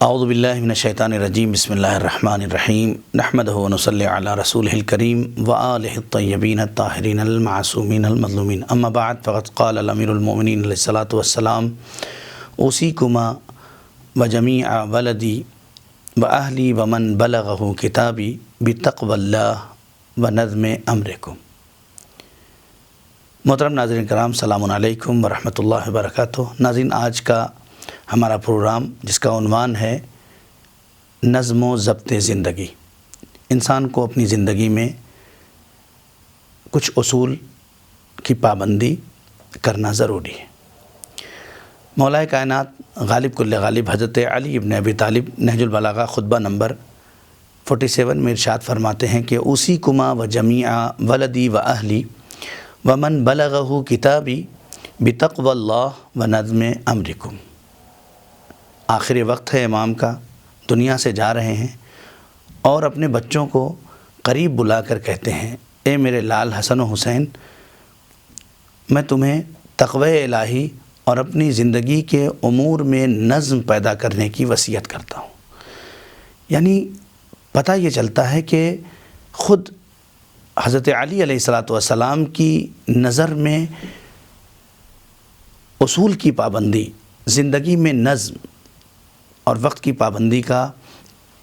اعوذ باللہ من الشیطان الرجیم بسم اللہ الرحمن الرحیم نحمدہ ونصلی علی رسولہ الکریم وآلہ الطیبین الطاہرین المعصومین المظلومین اما بعد فقد قال الامیر المؤمنین علیہ الصلاۃ والسلام اوصیکما وجمیع ولدی واہلی ومن بلغہ کتابی بتقوی اللہ ونظم امرکم۔ محترم ناظرین کرام، السلام علیکم ورحمۃ اللہ وبرکاتہ۔ ناظرین، آج کا ہمارا پروگرام جس کا عنوان ہے نظم و ضبط زندگی۔ انسان کو اپنی زندگی میں کچھ اصول کی پابندی کرنا ضروری ہے۔ مولا کائنات غالب کل غالب حضرت علی ابن ابی طالب نہج البلاغہ خطبہ نمبر 47 میں ارشاد فرماتے ہیں کہ اوصیکما وجمیع ولدی واہلی ومن بلغہ کتابی بتقوی اللہ ونظم امرکم۔ آخر وقت ہے امام کا، دنیا سے جا رہے ہیں اور اپنے بچوں کو قریب بلا کر کہتے ہیں، اے میرے لال حسن و حسین، میں تمہیں تقوی الہی اور اپنی زندگی کے امور میں نظم پیدا کرنے کی وصیت کرتا ہوں۔ یعنی پتہ یہ چلتا ہے کہ خود حضرت علی علیہ الصلاۃ والسلام کی نظر میں اصول کی پابندی، زندگی میں نظم اور وقت کی پابندی کا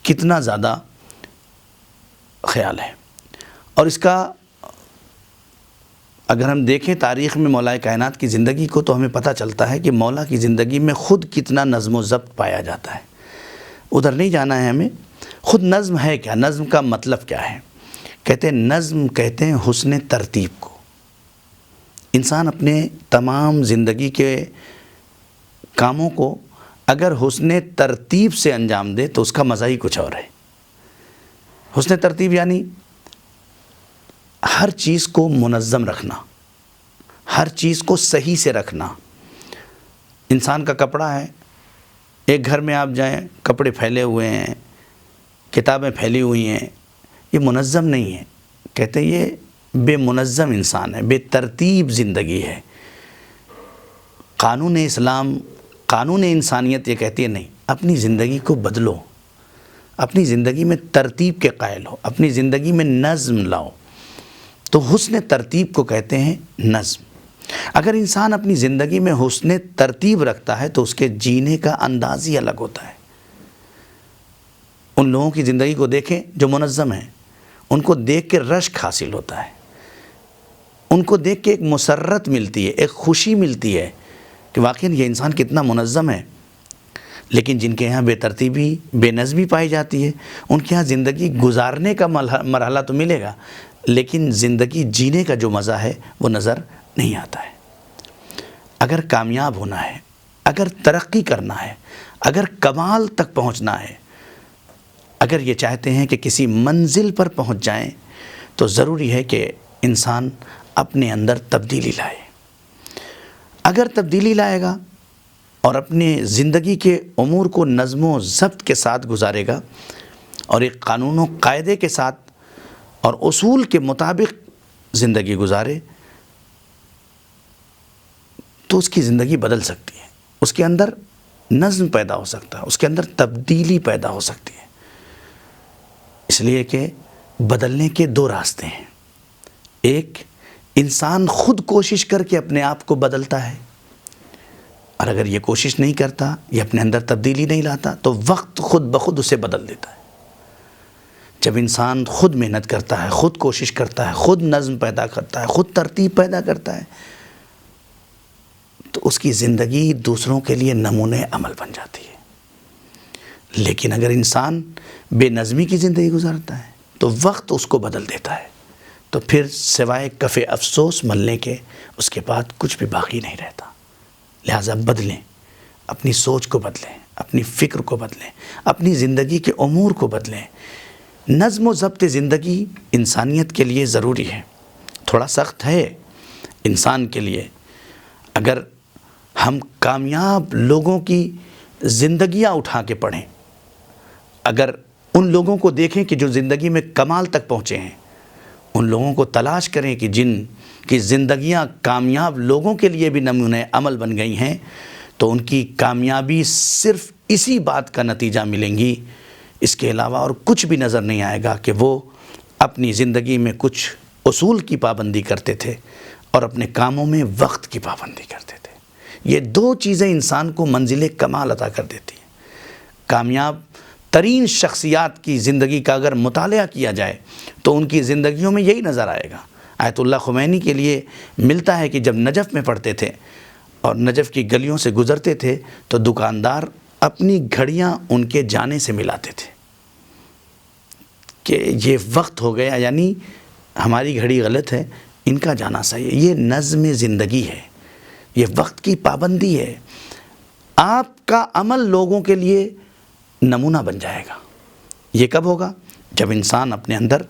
کتنا زیادہ خیال ہے۔ اور اس کا اگر ہم دیکھیں تاریخ میں مولا کائنات کی زندگی کو، تو ہمیں پتہ چلتا ہے کہ مولا کی زندگی میں خود کتنا نظم و ضبط پایا جاتا ہے۔ ادھر نہیں جانا ہے ہمیں، خود نظم ہے کیا، نظم کا مطلب کیا ہے؟ کہتے ہیں نظم کہتے ہیں حسن ترتیب کو۔ انسان اپنے تمام زندگی کے کاموں کو اگر حسن ترتیب سے انجام دے تو اس کا مزہ ہی کچھ اور ہے۔ حسن ترتیب یعنی ہر چیز کو منظم رکھنا، ہر چیز کو صحیح سے رکھنا۔ انسان کا کپڑا ہے، ایک گھر میں آپ جائیں، کپڑے پھیلے ہوئے ہیں، کتابیں پھیلی ہوئی ہیں، یہ منظم نہیں ہے۔ کہتے ہیں یہ بے منظم انسان ہے، بے ترتیب زندگی ہے۔ قانون اسلام، قانون انسانیت یہ کہتی ہے نہیں، اپنی زندگی کو بدلو، اپنی زندگی میں ترتیب کے قائل ہو، اپنی زندگی میں نظم لاؤ۔ تو حسن ترتیب کو کہتے ہیں نظم۔ اگر انسان اپنی زندگی میں حسن ترتیب رکھتا ہے تو اس کے جینے کا انداز ہی الگ ہوتا ہے۔ ان لوگوں کی زندگی کو دیکھیں جو منظم ہیں، ان کو دیکھ کے رشک حاصل ہوتا ہے، ان کو دیکھ کے ایک مسرت ملتی ہے، ایک خوشی ملتی ہے کہ واقعی یہ انسان کتنا منظم ہے۔ لیکن جن کے یہاں بے ترتیبی، بے نظمی پائی جاتی ہے، ان کے یہاں زندگی گزارنے کا مرحلہ تو ملے گا، لیکن زندگی جینے کا جو مزہ ہے وہ نظر نہیں آتا ہے۔ اگر کامیاب ہونا ہے، اگر ترقی کرنا ہے، اگر کمال تک پہنچنا ہے، اگر یہ چاہتے ہیں کہ کسی منزل پر پہنچ جائیں، تو ضروری ہے کہ انسان اپنے اندر تبدیلی لائے۔ اگر تبدیلی لائے گا اور اپنے زندگی کے امور کو نظم و ضبط کے ساتھ گزارے گا اور ایک قانون و قاعدے کے ساتھ اور اصول کے مطابق زندگی گزارے، تو اس کی زندگی بدل سکتی ہے، اس کے اندر نظم پیدا ہو سکتا ہے، اس کے اندر تبدیلی پیدا ہو سکتی ہے۔ اس لیے کہ بدلنے کے دو راستے ہیں۔ ایک، انسان خود کوشش کر کے اپنے آپ کو بدلتا ہے، اور اگر یہ کوشش نہیں کرتا، یہ اپنے اندر تبدیلی نہیں لاتا، تو وقت خود بخود اسے بدل دیتا ہے۔ جب انسان خود محنت کرتا ہے، خود کوشش کرتا ہے، خود نظم پیدا کرتا ہے، خود ترتیب پیدا کرتا ہے، تو اس کی زندگی دوسروں کے لیے نمونۂ عمل بن جاتی ہے۔ لیکن اگر انسان بے نظمی کی زندگی گزارتا ہے تو وقت اس کو بدل دیتا ہے، تو پھر سوائے کف افسوس ملنے کے اس کے بعد کچھ بھی باقی نہیں رہتا۔ لہٰذا بدلیں، اپنی سوچ کو بدلیں، اپنی فکر کو بدلیں، اپنی زندگی کے امور کو بدلیں۔ نظم و ضبط زندگی انسانیت کے لیے ضروری ہے۔ تھوڑا سخت ہے انسان کے لیے۔ اگر ہم کامیاب لوگوں کی زندگیاں اٹھا کے پڑھیں، اگر ان لوگوں کو دیکھیں کہ جو زندگی میں کمال تک پہنچے ہیں، ان لوگوں کو تلاش کریں کہ جن کی زندگیاں کامیاب لوگوں کے لیے بھی نمونۂ عمل بن گئی ہیں، تو ان کی کامیابی صرف اسی بات کا نتیجہ ملیں گی، اس کے علاوہ اور کچھ بھی نظر نہیں آئے گا کہ وہ اپنی زندگی میں کچھ اصول کی پابندی کرتے تھے اور اپنے کاموں میں وقت کی پابندی کرتے تھے۔ یہ دو چیزیں انسان کو منزل کمال عطا کر دیتی ہیں۔ کامیاب ترین شخصیات کی زندگی کا اگر مطالعہ کیا جائے تو ان کی زندگیوں میں یہی نظر آئے گا۔ آیت اللہ خمینی کے لیے ملتا ہے کہ جب نجف میں پڑھتے تھے اور نجف کی گلیوں سے گزرتے تھے تو دکاندار اپنی گھڑیاں ان کے جانے سے ملاتے تھے کہ یہ وقت ہو گیا، یعنی ہماری گھڑی غلط ہے، ان کا جانا صحیح ہے۔ یہ نظم زندگی ہے، یہ وقت کی پابندی ہے۔ آپ کا عمل لوگوں کے لیے نمونہ بن جائے گا۔ یہ کب ہوگا؟ جب انسان اپنے اندر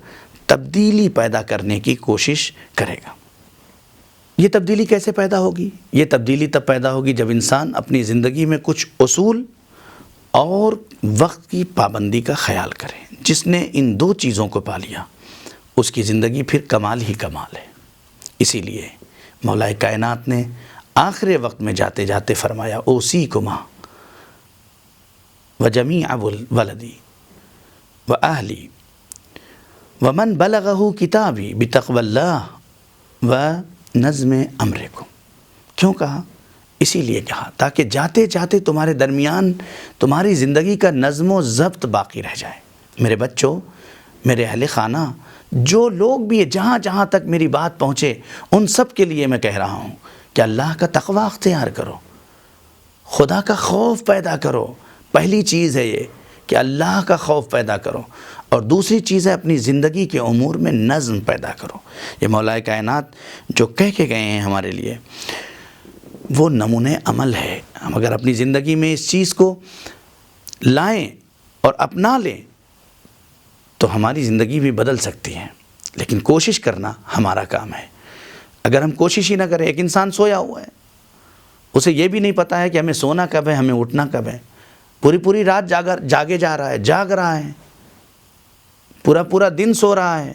تبدیلی پیدا کرنے کی کوشش کرے گا۔ یہ تبدیلی کیسے پیدا ہوگی؟ یہ تبدیلی تب پیدا ہوگی جب انسان اپنی زندگی میں کچھ اصول اور وقت کی پابندی کا خیال کرے۔ جس نے ان دو چیزوں کو پا لیا اس کی زندگی پھر کمال ہی کمال ہے۔ اسی لیے مولا کائنات نے آخر وقت میں جاتے جاتے فرمایا اوصیکما وجمیع ولدی واہلی ومن بلغہ کتابی بتقوی اللہ ونظم امرکم۔ کیوں کہا؟ اسی لیے کہا تاکہ جاتے جاتے تمہارے درمیان تمہاری زندگی کا نظم و ضبط باقی رہ جائے۔ میرے بچوں، میرے اہل خانہ، جو لوگ بھی جہاں جہاں تک میری بات پہنچے ان سب کے لیے میں کہہ رہا ہوں کہ اللہ کا تقوی اختیار کرو، خدا کا خوف پیدا کرو۔ پہلی چیز ہے یہ کہ اللہ کا خوف پیدا کرو، اور دوسری چیز ہے اپنی زندگی کے امور میں نظم پیدا کرو۔ یہ مولا کائنات جو کہہ کے گئے ہیں ہمارے لیے وہ نمونۂ عمل ہے۔ ہم اگر اپنی زندگی میں اس چیز کو لائیں اور اپنا لیں تو ہماری زندگی بھی بدل سکتی ہے، لیکن کوشش کرنا ہمارا کام ہے۔ اگر ہم کوشش ہی نہ کریں، ایک انسان سویا ہوا ہے، اسے یہ بھی نہیں پتہ ہے کہ ہمیں سونا کب ہے، ہمیں اٹھنا کب ہے، پوری رات جاگے جا رہا ہے، جاگ رہا ہے، پورا دن سو رہا ہے۔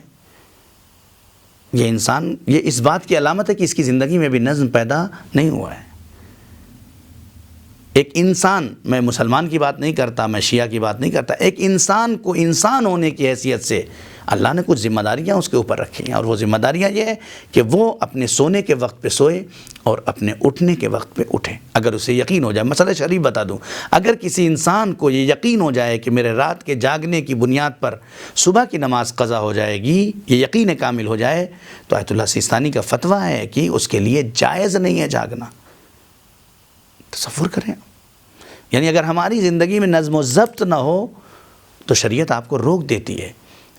یہ انسان، یہ اس بات کی علامت ہے کہ اس کی زندگی میں بھی نظم پیدا نہیں ہوا ہے۔ ایک انسان، میں مسلمان کی بات نہیں کرتا، میں شیعہ کی بات نہیں کرتا، ایک انسان کو انسان ہونے کی حیثیت سے اللہ نے کچھ ذمہ داریاں اس کے اوپر رکھی ہیں، اور وہ ذمہ داریاں یہ ہے کہ وہ اپنے سونے کے وقت پہ سوئے اور اپنے اٹھنے کے وقت پہ اٹھے۔ اگر اسے یقین ہو جائے، مسئلہ شریف بتا دوں، اگر کسی انسان کو یہ یقین ہو جائے کہ میرے رات کے جاگنے کی بنیاد پر صبح کی نماز قضا ہو جائے گی، یہ یقین کامل ہو جائے، تو آیت اللہ سیستانی کا فتویٰ ہے کہ اس کے لیے جائز نہیں ہے جاگنا۔ تصور کریں، یعنی اگر ہماری زندگی میں نظم و ضبط نہ ہو تو شریعت آپ کو روک دیتی ہے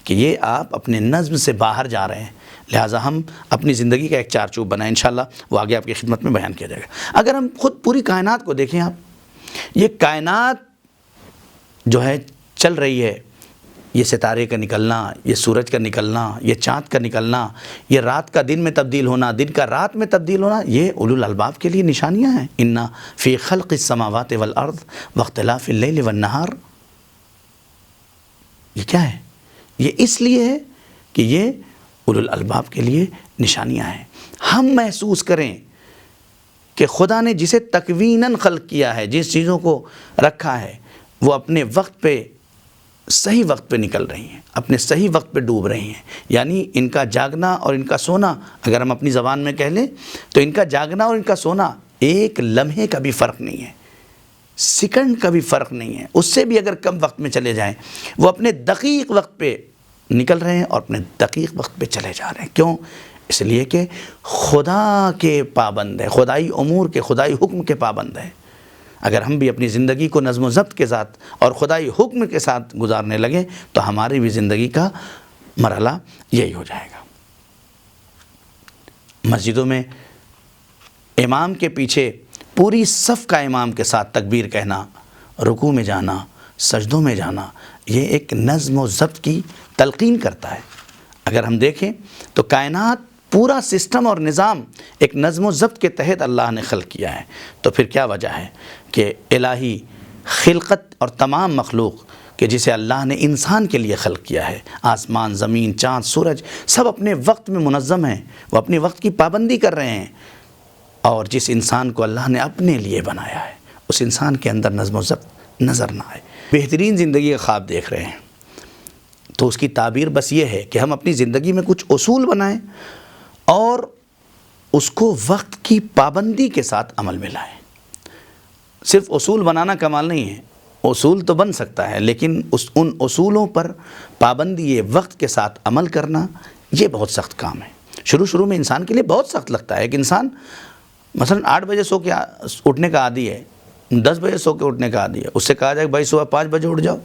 کہ یہ آپ اپنے نظم سے باہر جا رہے ہیں، لہٰذا ہم اپنی زندگی کا ایک چارچوب بنائیں۔ انشاءاللہ وہ آگے آپ کی خدمت میں بیان کیا جائے گا۔ اگر ہم خود پوری کائنات کو دیکھیں، آپ یہ کائنات جو ہے چل رہی ہے، یہ ستارے کا نکلنا، یہ سورج کا نکلنا، یہ چاند کا نکلنا، یہ رات کا دن میں تبدیل ہونا، دن کا رات میں تبدیل ہونا، یہ اولو الالباب کے لیے نشانیاں ہیں۔ ان فی خلق السماوات والارض واختلاف اللیل والنہار، یہ کیا ہے؟ یہ اس لیے ہے کہ یہ اولو الالباب کے لیے نشانیاں ہیں۔ ہم محسوس کریں کہ خدا نے جسے تکویناً خلق کیا ہے، جس چیزوں کو رکھا ہے، وہ اپنے وقت پہ، صحیح وقت پہ نکل رہی ہیں، اپنے صحیح وقت پہ ڈوب رہی ہیں۔ یعنی ان کا جاگنا اور ان کا سونا، اگر ہم اپنی زبان میں کہہ لیں تو ان کا جاگنا اور ان کا سونا ایک لمحے کا بھی فرق نہیں ہے، سیکنڈ کا بھی فرق نہیں ہے، اس سے بھی اگر کم وقت میں چلے جائیں، وہ اپنے دقیق وقت پہ نکل رہے ہیں اور اپنے دقیق وقت پہ چلے جا رہے ہیں۔ کیوں؟ اس لیے کہ خدا کے پابند ہے، خدائی امور کے، خدائی حکم کے پابند ہے۔ اگر ہم بھی اپنی زندگی کو نظم و ضبط کے ساتھ اور خدائی حکم کے ساتھ گزارنے لگیں تو ہماری بھی زندگی کا مرحلہ یہی ہو جائے گا۔ مسجدوں میں امام کے پیچھے پوری صف کا امام کے ساتھ تکبیر کہنا، رکوع میں جانا، سجدوں میں جانا، یہ ایک نظم و ضبط کی تلقین کرتا ہے۔ اگر ہم دیکھیں تو کائنات پورا سسٹم اور نظام ایک نظم و ضبط کے تحت اللہ نے خلق کیا ہے، تو پھر کیا وجہ ہے کہ الہی خلقت اور تمام مخلوق کہ جسے اللہ نے انسان کے لیے خلق کیا ہے، آسمان، زمین، چاند، سورج، سب اپنے وقت میں منظم ہیں، وہ اپنے وقت کی پابندی کر رہے ہیں، اور جس انسان کو اللہ نے اپنے لیے بنایا ہے اس انسان کے اندر نظم و ضبط نظر نہ آئے. بہترین زندگی کا خواب دیکھ رہے ہیں تو اس کی تعبیر بس یہ ہے کہ ہم اپنی زندگی میں کچھ اصول بنائیں اور اس کو وقت کی پابندی کے ساتھ عمل میں لائیں. صرف اصول بنانا کمال نہیں ہے، اصول تو بن سکتا ہے لیکن ان اصولوں پر پابندی وقت کے ساتھ عمل کرنا یہ بہت سخت کام ہے. شروع میں انسان کے لیے بہت سخت لگتا ہے کہ انسان مثلا 8 بجے سو کے اٹھنے کا عادی ہے، 10 بجے سو کے اٹھنے کا عادی ہے، اس سے کہا جائے کہ بھائی صبح 5 بجے اٹھ جاؤ،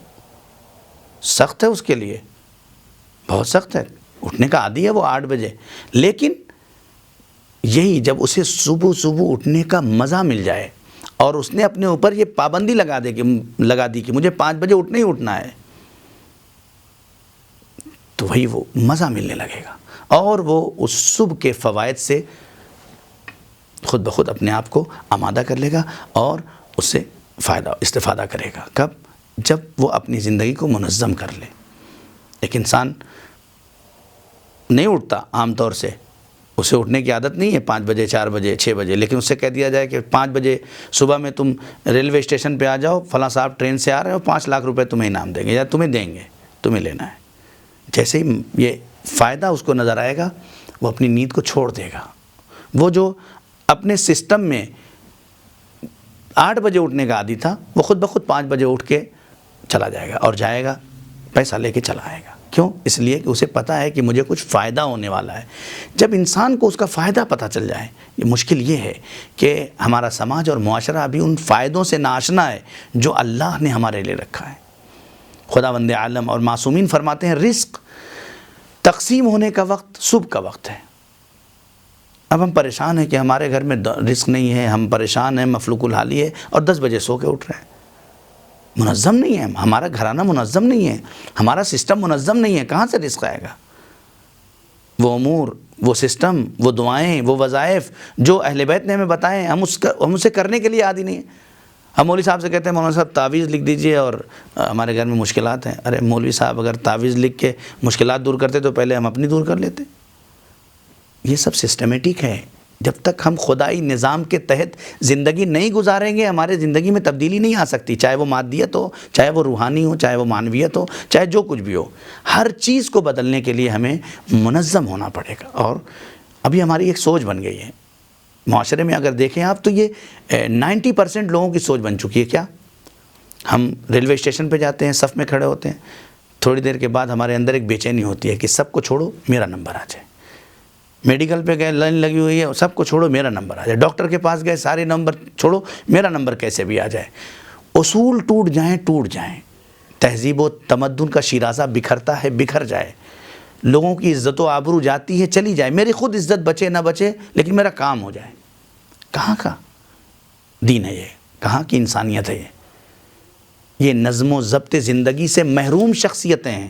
سخت ہے اس کے لیے، بہت سخت ہے. اٹھنے کا عادی ہے وہ 8 بجے، لیکن یہی جب اسے صبح اٹھنے کا مزہ مل جائے اور اس نے اپنے اوپر یہ پابندی لگا دی کہ مجھے 5 بجے اٹھنا ہی اٹھنا ہے، تو وہی وہ مزہ ملنے لگے گا اور وہ اس صبح کے فوائد سے خود بخود اپنے آپ کو آمادہ کر لے گا اور اس سے استفادہ کرے گا. کب؟ جب وہ اپنی زندگی کو منظم کر لے. ایک انسان نہیں اٹھتا عام طور سے، اسے اٹھنے کی عادت نہیں ہے 5 بجے 4 بجے 6 بجے، لیکن اس سے کہہ دیا جائے کہ 5 بجے صبح میں تم ریلوے اسٹیشن پہ آ جاؤ، فلاں صاحب ٹرین سے آ رہے ہو، 5 لاکھ روپے تمہیں انعام دیں گے یا تمہیں دیں گے، تمہیں لینا ہے. جیسے ہی یہ فائدہ اس کو نظر آئے گا وہ اپنی نیند کو چھوڑ دے گا. وہ جو اپنے سسٹم میں 8 بجے اٹھنے کا عادی تھا وہ خود بخود 5 بجے اٹھ کے چلا جائے گا اور جائے گا پیسہ لے کے چلا آئے گا. کیوں؟ اس لیے کہ اسے پتہ ہے کہ مجھے کچھ فائدہ ہونے والا ہے. جب انسان کو اس کا فائدہ پتہ چل جائے، یہ مشکل یہ ہے کہ ہمارا سماج اور معاشرہ ابھی ان فائدوں سے ناآشنا ہے جو اللہ نے ہمارے لیے رکھا ہے. خداوند عالم اور معصومین فرماتے ہیں رزق تقسیم ہونے کا وقت صبح کا وقت ہے. اب ہم پریشان ہیں کہ ہمارے گھر میں رزق نہیں ہے، ہم پریشان ہیں، مفلوق الحالی ہے اور 10 بجے سو کے اٹھ رہے ہیں. منظم نہیں ہے، ہمارا گھرانہ منظم نہیں ہے، ہمارا سسٹم منظم نہیں ہے، کہاں سے رزق آئے گا؟ وہ امور، وہ سسٹم، وہ دعائیں، وہ وظائف جو اہل بیت نے ہمیں بتائے ہم اسے کرنے کے لیے عادی نہیں ہیں. ہم مولوی صاحب سے کہتے ہیں مولانا صاحب تعویذ لکھ دیجئے اور ہمارے گھر میں مشکلات ہیں. ارے مولوی صاحب اگر تعویذ لکھ کے مشکلات دور کرتے تو پہلے ہم اپنی دور کر لیتے. یہ سب سسٹمیٹک ہے. جب تک ہم خدائی نظام کے تحت زندگی نہیں گزاریں گے ہمارے زندگی میں تبدیلی نہیں آ سکتی، چاہے وہ مادیت ہو، چاہے وہ روحانی ہو، چاہے وہ معنویت ہو، چاہے جو کچھ بھی ہو. ہر چیز کو بدلنے کے لیے ہمیں منظم ہونا پڑے گا. اور ابھی ہماری ایک سوچ بن گئی ہے معاشرے میں، اگر دیکھیں آپ تو یہ 90% لوگوں کی سوچ بن چکی ہے. کیا؟ ہم ریلوے اسٹیشن پہ جاتے ہیں، صف میں کھڑے ہوتے ہیں، تھوڑی دیر کے بعد ہمارے اندر ایک بے چینی ہوتی ہے کہ سب کو چھوڑو میرا نمبر آ جائے. میڈیکل پہ گئے، لائن لگی ہوئی ہے، سب کو چھوڑو میرا نمبر آ جائے. ڈاکٹر کے پاس گئے، سارے نمبر چھوڑو میرا نمبر کیسے بھی آ جائے. اصول ٹوٹ جائیں، تہذیب و تمدن کا شیرازہ بکھرتا ہے، بکھر جائے، لوگوں کی عزت و آبرو جاتی ہے، چلی جائے، میری خود عزت بچے نہ بچے لیکن میرا کام ہو جائے. کہاں کا دین ہے یہ؟ کہاں کی انسانیت ہے یہ نظم و ضبط زندگی سے محروم شخصیتیں ہیں.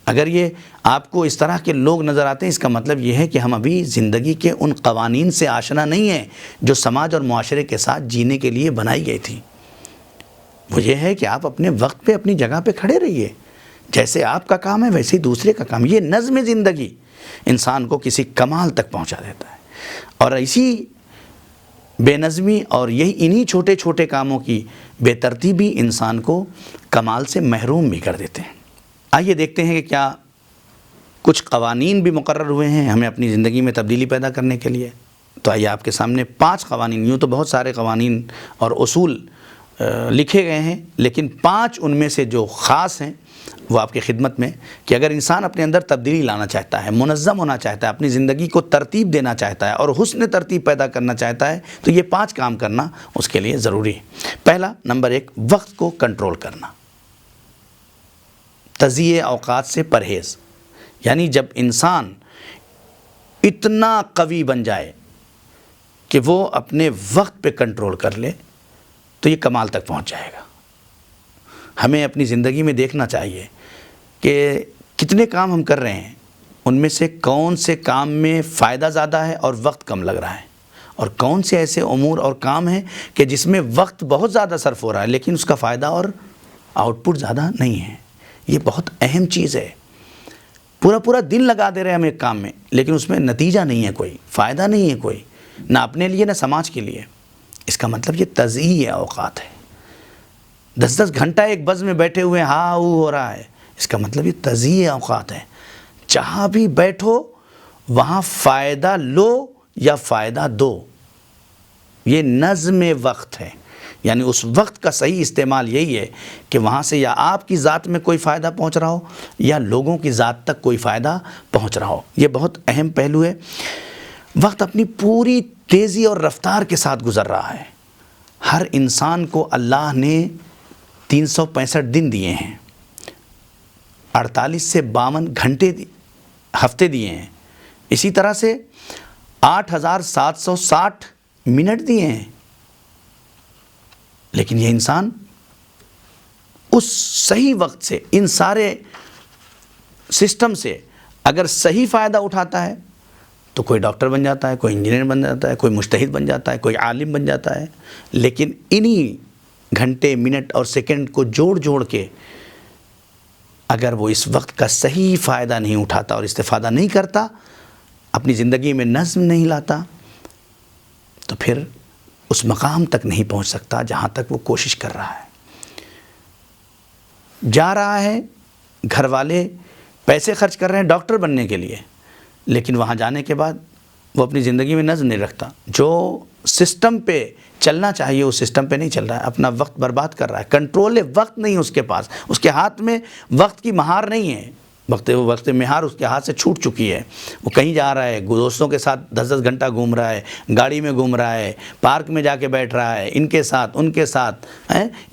اگر یہ آپ کو اس طرح کے لوگ نظر آتے ہیں، اس کا مطلب یہ ہے کہ ہم ابھی زندگی کے ان قوانین سے آشنا نہیں ہیں جو سماج اور معاشرے کے ساتھ جینے کے لیے بنائی گئی تھی. وہ یہ ہے کہ آپ اپنے وقت پہ اپنی جگہ پہ کھڑے رہیے، جیسے آپ کا کام ہے ویسے ہی دوسرے کا کام. یہ نظم زندگی انسان کو کسی کمال تک پہنچا دیتا ہے. اور اسی بے نظمی اور انہی چھوٹے چھوٹے کاموں کی بے ترتیبی انسان کو کمال سے محروم بھی کر دیتے ہیں. آئیے دیکھتے ہیں کہ کیا کچھ قوانین بھی مقرر ہوئے ہیں ہمیں اپنی زندگی میں تبدیلی پیدا کرنے کے لیے. تو آئیے آپ کے سامنے 5 قوانین، یوں تو بہت سارے قوانین اور اصول لکھے گئے ہیں لیکن 5 ان میں سے جو خاص ہیں وہ آپ کی خدمت میں، کہ اگر انسان اپنے اندر تبدیلی لانا چاہتا ہے، منظم ہونا چاہتا ہے، اپنی زندگی کو ترتیب دینا چاہتا ہے اور حسن ترتیب پیدا کرنا چاہتا ہے تو یہ 5 کام کرنا اس کے لیے ضروری ہے. پہلا، نمبر 1، وقت کو کنٹرول کرنا، تضییع اوقات سے پرہیز. یعنی جب انسان اتنا قوی بن جائے کہ وہ اپنے وقت پہ کنٹرول کر لے تو یہ کمال تک پہنچ جائے گا. ہمیں اپنی زندگی میں دیکھنا چاہیے کہ کتنے کام ہم کر رہے ہیں، ان میں سے کون سے کام میں فائدہ زیادہ ہے اور وقت کم لگ رہا ہے، اور کون سے ایسے امور اور کام ہیں کہ جس میں وقت بہت زیادہ صرف ہو رہا ہے لیکن اس کا فائدہ اور آؤٹ پٹ زیادہ نہیں ہے. یہ بہت اہم چیز ہے. پورا دن لگا دے رہے ہیں ہم ایک کام میں لیکن اس میں نتیجہ نہیں ہے، کوئی فائدہ نہیں ہے، کوئی، نہ اپنے لیے نہ سماج کے لیے. اس کا مطلب یہ تضییع اوقات ہے. 10 گھنٹہ ایک بس میں بیٹھے ہوئے ہاں ہو رہا ہے، اس کا مطلب یہ تضییع اوقات ہے. جہاں بھی بیٹھو وہاں فائدہ لو یا فائدہ دو. یہ نظم وقت ہے، یعنی اس وقت کا صحیح استعمال یہی ہے کہ وہاں سے یا آپ کی ذات میں کوئی فائدہ پہنچ رہا ہو یا لوگوں کی ذات تک کوئی فائدہ پہنچ رہا ہو. یہ بہت اہم پہلو ہے. وقت اپنی پوری تیزی اور رفتار کے ساتھ گزر رہا ہے. ہر انسان کو اللہ نے 365 دن دیے ہیں، 48 سے 52 گھنٹے ہفتے دیے ہیں، اسی طرح سے 8760 منٹ دیے ہیں. لیکن یہ انسان اس صحیح وقت سے، ان سارے سسٹم سے اگر صحیح فائدہ اٹھاتا ہے تو کوئی ڈاکٹر بن جاتا ہے، کوئی انجینئر بن جاتا ہے، کوئی مجتہد بن جاتا ہے، کوئی عالم بن جاتا ہے. لیکن انہی گھنٹے، منٹ اور سیکنڈ کو جوڑ کے اگر وہ اس وقت کا صحیح فائدہ نہیں اٹھاتا اور استفادہ نہیں کرتا، اپنی زندگی میں نظم نہیں لاتا، تو پھر اس مقام تک نہیں پہنچ سکتا جہاں تک وہ کوشش کر رہا ہے. جا رہا ہے، گھر والے پیسے خرچ کر رہے ہیں ڈاکٹر بننے کے لیے، لیکن وہاں جانے کے بعد وہ اپنی زندگی میں نظم نہیں رکھتا. جو سسٹم پہ چلنا چاہیے اس سسٹم پہ نہیں چل رہا ہے، اپنا وقت برباد کر رہا ہے. کنٹرول وقت نہیں اس کے پاس، اس کے ہاتھ میں وقت کی مہار نہیں ہے. وقت مہار اس کے ہاتھ سے چھوٹ چکی ہے. وہ کہیں جا رہا ہے، دوستوں کے ساتھ 10 گھنٹہ گھوم رہا ہے، گاڑی میں گھوم رہا ہے، پارک میں جا کے بیٹھ رہا ہے، ان کے ساتھ ان کے ساتھ.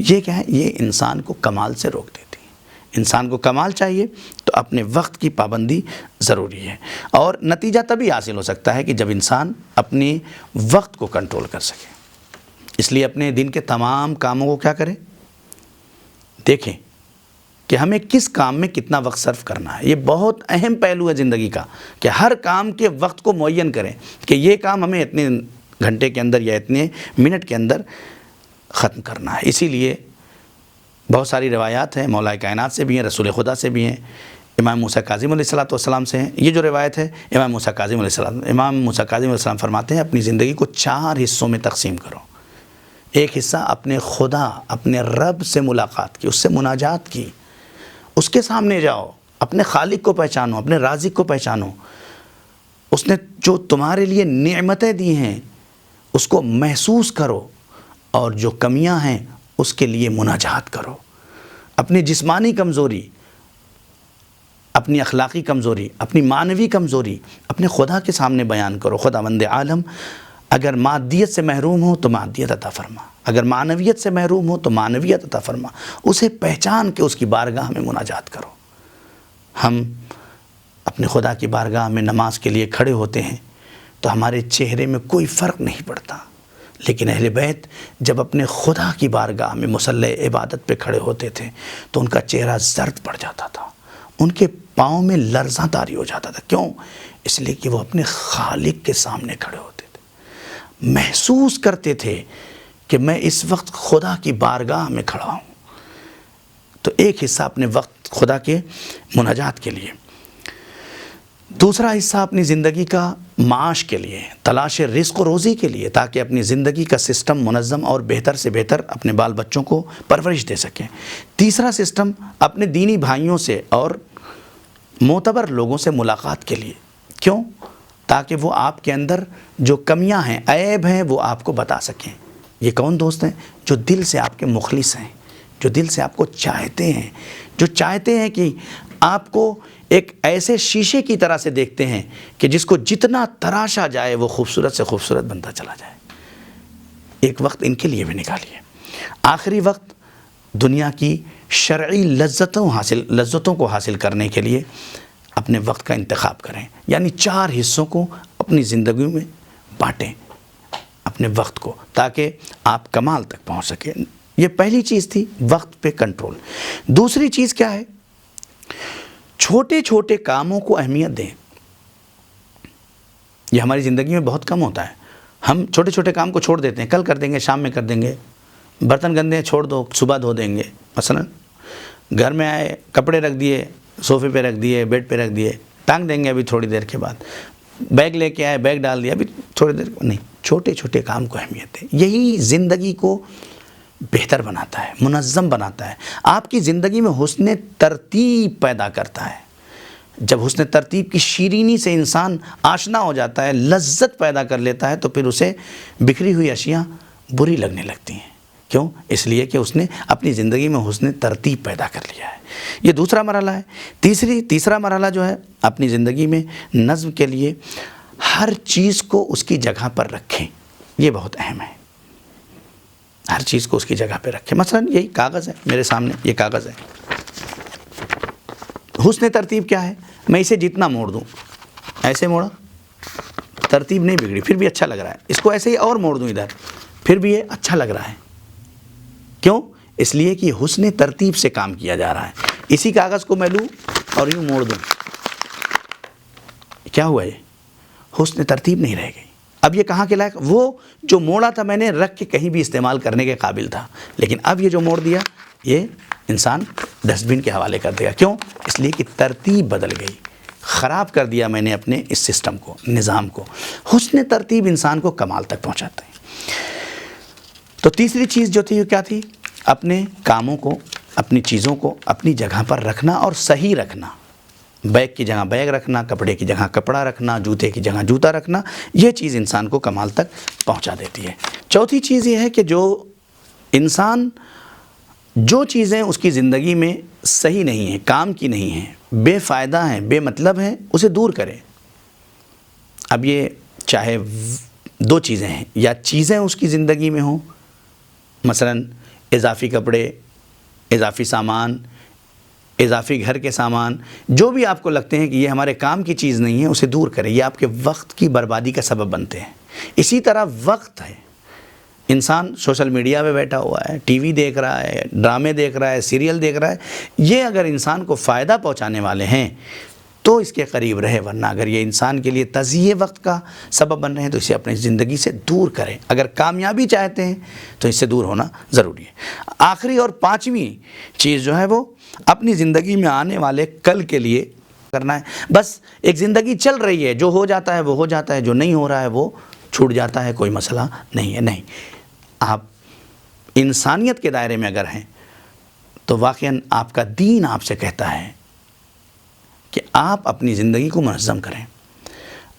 یہ کیا ہے؟ یہ انسان کو کمال سے روک دیتی ہے. انسان کو کمال چاہیے تو اپنے وقت کی پابندی ضروری ہے. اور نتیجہ تبھی حاصل ہو سکتا ہے کہ جب انسان اپنی وقت کو کنٹرول کر سکے. اس لیے اپنے دن کے تمام کاموں کو کیا کریں؟ دیکھیں کہ ہمیں کس کام میں کتنا وقت صرف کرنا ہے. یہ بہت اہم پہلو ہے زندگی کا کہ ہر کام کے وقت کو معین کریں کہ یہ کام ہمیں اتنے گھنٹے کے اندر یا اتنے منٹ کے اندر ختم کرنا ہے. اسی لیے بہت ساری روایات ہیں، مولا کائنات سے بھی ہیں، رسول خدا سے بھی ہیں، امام موسیٰ کاظم علیہ السلام سے ہیں. یہ جو روایت ہے امام موسیٰ کاظم علیہ السلام فرماتے ہیں اپنی زندگی کو 4 حصوں میں تقسیم کرو. ایک حصہ اپنے خدا، اپنے رب سے ملاقات کی، اس سے مناجات کی، اس کے سامنے جاؤ، اپنے خالق کو پہچانو، اپنے رازق کو پہچانو. اس نے جو تمہارے لیے نعمتیں دی ہیں اس کو محسوس کرو، اور جو کمیاں ہیں اس کے لیے مناجات کرو. اپنی جسمانی کمزوری، اپنی اخلاقی کمزوری، اپنی معنوی کمزوری اپنے خدا کے سامنے بیان کرو. خداوند عالم اگر مادیت سے محروم ہو تو مادیت عطا فرما، اگر معنویت سے محروم ہو تو معنویت عطا فرما. اسے پہچان کے اس کی بارگاہ میں مناجات کرو. ہم اپنے خدا کی بارگاہ میں نماز کے لیے کھڑے ہوتے ہیں تو ہمارے چہرے میں کوئی فرق نہیں پڑتا، لیکن اہل بیت جب اپنے خدا کی بارگاہ میں مصلی عبادت پہ کھڑے ہوتے تھے تو ان کا چہرہ زرد پڑ جاتا تھا، ان کے پاؤں میں لرزاں طاری ہو جاتا تھا. کیوں؟ اس لیے کہ وہ اپنے خالق کے سامنے کھڑے ہوتے تھے، محسوس کرتے تھے کہ میں اس وقت خدا کی بارگاہ میں کھڑا ہوں. تو ایک حصہ اپنے وقت خدا کے مناجات کے لیے، دوسرا حصہ اپنی زندگی کا معاش کے لیے، تلاش رزق و روزی کے لیے، تاکہ اپنی زندگی کا سسٹم منظم اور بہتر سے بہتر اپنے بال بچوں کو پرورش دے سکیں. تیسرا سسٹم اپنے دینی بھائیوں سے اور معتبر لوگوں سے ملاقات کے لیے. کیوں؟ تاکہ وہ آپ کے اندر جو کمیاں ہیں، عیب ہیں، وہ آپ کو بتا سکیں. یہ کون دوست ہیں؟ جو دل سے آپ کے مخلص ہیں، جو دل سے آپ کو چاہتے ہیں، جو چاہتے ہیں کہ آپ کو ایک ایسے شیشے کی طرح سے دیکھتے ہیں کہ جس کو جتنا تراشا جائے وہ خوبصورت سے خوبصورت بنتا چلا جائے. ایک وقت ان کے لیے بھی نکالیے. آخری وقت دنیا کی شرعی لذتوں کو حاصل کرنے کے لیے اپنے وقت کا انتخاب کریں. یعنی 4 حصوں کو اپنی زندگی میں بانٹیں اپنے وقت کو، تاکہ آپ کمال تک پہنچ سکیں. یہ پہلی چیز تھی، وقت پہ کنٹرول. دوسری چیز کیا ہے؟ چھوٹے چھوٹے کاموں کو اہمیت دیں. یہ ہماری زندگی میں بہت کم ہوتا ہے. ہم چھوٹے چھوٹے کام کو چھوڑ دیتے ہیں، کل کر دیں گے، شام میں کر دیں گے. برتن گندے ہیں، چھوڑ دو، صبح دھو دیں گے. مثلا گھر میں آئے، کپڑے رکھ دیے، صوفے پہ رکھ دیے، بیڈ پہ رکھ دیے، ٹانگ دیں گے ابھی تھوڑی دیر کے بعد. بیگ لے کے آئے، بیگ ڈال دیا، ابھی تھوڑی دیر نہیں. چھوٹے چھوٹے کام کو اہمیت دیں. یہی زندگی کو بہتر بناتا ہے, منظم بناتا ہے, آپ کی زندگی میں حسن ترتیب پیدا کرتا ہے. جب حسن ترتیب کی شیرینی سے انسان آشنا ہو جاتا ہے, لذت پیدا کر لیتا ہے, تو پھر اسے بکھری ہوئی اشیاء بری لگنے لگتی ہیں. کیوں؟ اس لیے کہ اس نے اپنی زندگی میں حسن ترتیب پیدا کر لیا ہے. یہ دوسرا مرحلہ ہے. تیسرا مرحلہ جو ہے, اپنی زندگی میں نظم کے لیے ہر چیز کو اس کی جگہ پر رکھیں. یہ بہت اہم ہے, ہر چیز کو اس کی جگہ پہ رکھیں. مثلا یہی کاغذ ہے میرے سامنے, یہ کاغذ ہے. حسن ترتیب کیا ہے؟ میں اسے جتنا موڑ دوں, ایسے موڑا, ترتیب نہیں بگڑی, پھر بھی اچھا لگ رہا ہے. اس کو ایسے ہی اور موڑ دوں ادھر, پھر بھی یہ اچھا لگ رہا ہے. کیوں؟ اس لیے کہ حسن ترتیب سے کام کیا جا رہا ہے. اسی کاغذ کو میں لوں اور یوں موڑ دوں, کیا ہوا؟ یہ حسن ترتیب نہیں رہ گئی. اب یہ کہاں کے لائق؟ وہ جو موڑا تھا میں نے, رکھ کے کہیں بھی استعمال کرنے کے قابل تھا, لیکن اب یہ جو موڑ دیا, یہ انسان ڈسٹ بن کے حوالے کر دے گا. کیوں؟ اس لیے کہ ترتیب بدل گئی, خراب کر دیا میں نے اپنے اس سسٹم کو, نظام کو. حسن ترتیب انسان کو کمال تک پہنچاتا ہے. تو تیسری چیز جو تھی وہ کیا تھی؟ اپنے کاموں کو, اپنی چیزوں کو اپنی جگہ پر رکھنا اور صحیح رکھنا. بیگ کی جگہ بیگ رکھنا, کپڑے کی جگہ کپڑا رکھنا, جوتے کی جگہ جوتا رکھنا. یہ چیز انسان کو کمال تک پہنچا دیتی ہے. چوتھی چیز یہ ہے کہ جو انسان جو چیزیں اس کی زندگی میں صحیح نہیں ہیں, کام کی نہیں ہیں, بے فائدہ ہیں, بے مطلب ہیں, اسے دور کرے. اب یہ چاہے دو چیزیں ہیں, یا چیزیں اس کی زندگی میں ہوں, مثلا اضافی کپڑے, اضافی سامان, اضافی گھر کے سامان, جو بھی آپ کو لگتے ہیں کہ یہ ہمارے کام کی چیز نہیں ہے, اسے دور کرے. یہ آپ کے وقت کی بربادی کا سبب بنتے ہیں. اسی طرح وقت ہے, انسان سوشل میڈیا پہ بیٹھا ہوا ہے, ٹی وی دیکھ رہا ہے, ڈرامے دیکھ رہا ہے, سیریل دیکھ رہا ہے. یہ اگر انسان کو فائدہ پہنچانے والے ہیں تو اس کے قریب رہے, ورنہ اگر یہ انسان کے لیے تضییع وقت کا سبب بن رہے ہیں تو اسے اپنی زندگی سے دور کریں. اگر کامیابی چاہتے ہیں تو اس سے دور ہونا ضروری ہے. آخری اور پانچویں چیز جو ہے وہ اپنی زندگی میں آنے والے کل کے لیے کرنا ہے. بس ایک زندگی چل رہی ہے, جو ہو جاتا ہے وہ ہو جاتا ہے, جو نہیں ہو رہا ہے وہ چھوٹ جاتا ہے, کوئی مسئلہ نہیں ہے. نہیں, آپ انسانیت کے دائرے میں اگر ہیں تو واقعاً آپ کا دین آپ سے کہتا ہے کہ آپ اپنی زندگی کو منظم کریں.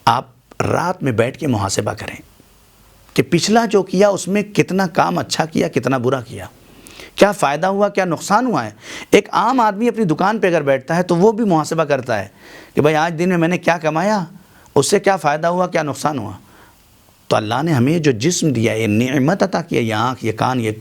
آپ رات میں بیٹھ کے محاسبہ کریں کہ پچھلا جو کیا اس میں کتنا کام اچھا کیا, کتنا برا کیا, کیا فائدہ ہوا, کیا نقصان ہوا ہے. ایک عام آدمی اپنی دکان پہ اگر بیٹھتا ہے تو وہ بھی محاسبہ کرتا ہے کہ بھائی آج دن میں نے کیا کمایا, اس سے کیا فائدہ ہوا, کیا نقصان ہوا. تو اللہ نے ہمیں جو جسم دیا, یہ نعمت عطا کیا, یہ آنکھ, یہ کان, یہ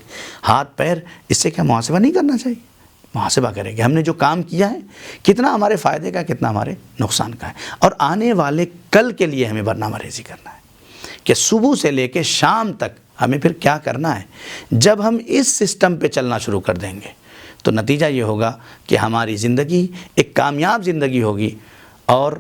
ہاتھ پیر, اس سے کیا محاسبہ نہیں کرنا چاہیے؟ محاسبہ کریں کہ ہم نے جو کام کیا ہے کتنا ہمارے فائدے کا, کتنا ہمارے نقصان کا ہے. اور آنے والے کل کے لیے ہمیں برنامہ ریزی کرنا ہے کہ صبح سے لے کے شام تک ہمیں پھر کیا کرنا ہے. جب ہم اس سسٹم پہ چلنا شروع کر دیں گے تو نتیجہ یہ ہوگا کہ ہماری زندگی ایک کامیاب زندگی ہوگی, اور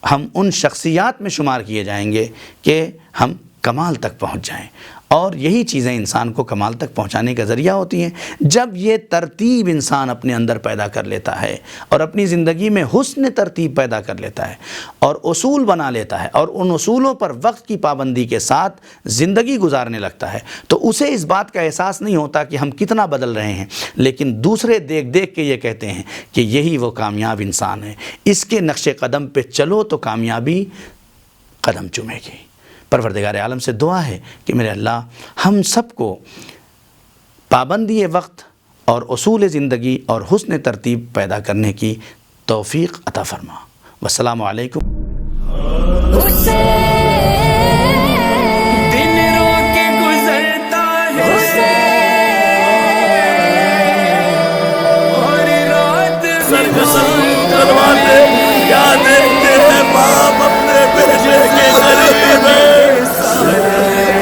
ہم ان شخصیات میں شمار کیے جائیں گے کہ ہم کمال تک پہنچ جائیں. اور یہی چیزیں انسان کو کمال تک پہنچانے کا ذریعہ ہوتی ہیں. جب یہ ترتیب انسان اپنے اندر پیدا کر لیتا ہے اور اپنی زندگی میں حسن ترتیب پیدا کر لیتا ہے اور اصول بنا لیتا ہے, اور ان اصولوں پر وقت کی پابندی کے ساتھ زندگی گزارنے لگتا ہے, تو اسے اس بات کا احساس نہیں ہوتا کہ ہم کتنا بدل رہے ہیں, لیکن دوسرے دیکھ دیکھ کے یہ کہتے ہیں کہ یہی وہ کامیاب انسان ہے, اس کے نقش قدم پہ چلو تو کامیابی قدم چومے گی. پروردگار عالم سے دعا ہے کہ میرے اللہ ہم سب کو پابندی وقت اور اصول زندگی اور حسن ترتیب پیدا کرنے کی توفیق عطا فرما. والسلام علیکم. دن رو کے گزرتا ہے اور رات سرگسن کرواتے یا دیکھتے ہیں باپ اپنے بیٹے کے قریب ہے.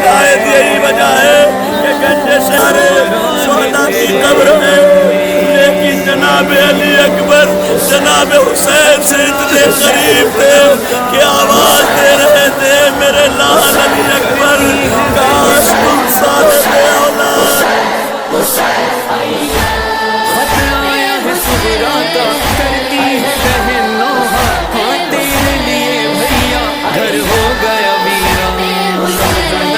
شاید یہی وجہ ہے کہ گھنٹے سارے شہداء کی قبر میں لیکن جناب علی اکبر جناب حسین سے اتنے قریب تھے کہ آواز دے رہے تھے میرے لال علی اکبر کہاں